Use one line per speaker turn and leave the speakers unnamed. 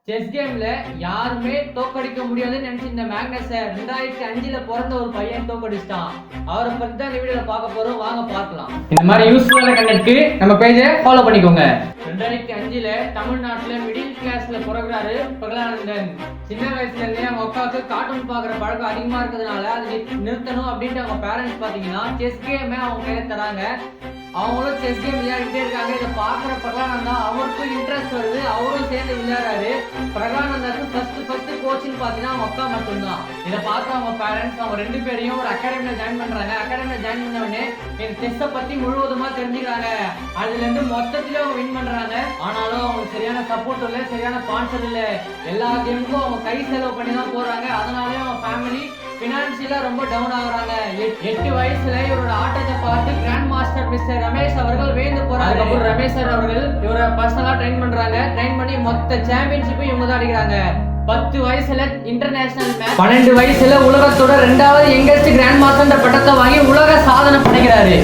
Chess கேம்ல யாருமே தோக்கடிக்க முடியாதுன்னு நினைச்சு இந்த மேக்னஸை 2005 பிறந்த ஒரு பையன் தோக்கடிச்சிட்டான். அவரை பத்தி தான் இந்த வீடியோல பார்க்க போறோம், வாங்க பார்க்கலாம். இந்த மாதிரி யூஸ்ஃபுல்லான கண்டென்ட்க்கு நம்ம பேஜை ஃபாலோ பண்ணிக்கோங்க. 2005 தமிழ்நாட்டுல மிடில் கிளாஸ்ல பிறகுறாரு பிரகலானந்தன். சின்ன வயசுல இருந்தே அவங்க அக்காவுக்கு கார்ட்டூன் பாக்குற பழக்கம் அதிகமா இருக்கிறதுனால அது நிறுத்தணும் அப்படின்ட்டு அவங்க பேரண்ட்ஸ் பாத்தீங்கன்னா செஸ் கேமே அவங்க கையில தராங்க. அவங்களும் செஸ் கேம் விளையாடிட்டே இருக்காங்க. இதை பாக்குற பிரகலானந்தா அவருக்கும் இன்ட்ரெஸ்ட் வருது, அவரும் சேர்ந்து விளையாடுறாரு. பிரகலானந்தாக்கு ஃபர்ஸ்ட் கோச்சிங் பாத்தீங்கன்னா அவங்க அக்கா மட்டும்தான். இதை பார்த்து அவங்க பேரண்ட்ஸ் அவங்க ரெண்டு பேரையும் ஒரு அகாடமில ஜாயின் பண்றாங்க. அகாடமில ஜாயின் பண்ண உடனே இந்த செஸ்ஸை பத்தி முழுவதுமா தெரிஞ்சுக்கிறாங்க. அதுல இருந்து மொத்தத்திலே அவங்க வின் பண்றாங்க. ஆனாலும் அவங்களுக்கு சரியான சப்போர்ட் இல்லை, சரியான ஸ்பான்சர் இல்லை. எல்லா கேமுக்கும் அவங்க கை செலவு பண்ணி தான் போறாங்க. அதனாலே அவங்க ஃபேமிலி பினான்சியலா ரொம்ப டவுன் ஆகுறாங்க. 8 வயசுல இவரோட ஆட்டத்தை பார்த்து கிராண்ட் மாஸ்டர் மிஸ்டர் ரமேஷ் அவர்கள் வேந்து போறாங்க. அதுக்கப்புறம் ரமேஷ் சார் அவர்கள் இவரை பர்சனலா ட்ரெயின் பண்றாங்க. ட்ரெயின் பண்ணி மொத்த சாம்பியன்ஷிப்பையும் இவங்க தான் அடிக்கிறாங்க. 10 வயசுல இன்டர்நேஷனல் மேட்ச், 12 வயசுல உலகத்தோட 2வது யங்கஸ்ட் கிராண்ட் மாஸ்டர் பட்டத்தை வாங்கி உலக சாதனை படைக்கிறாரு.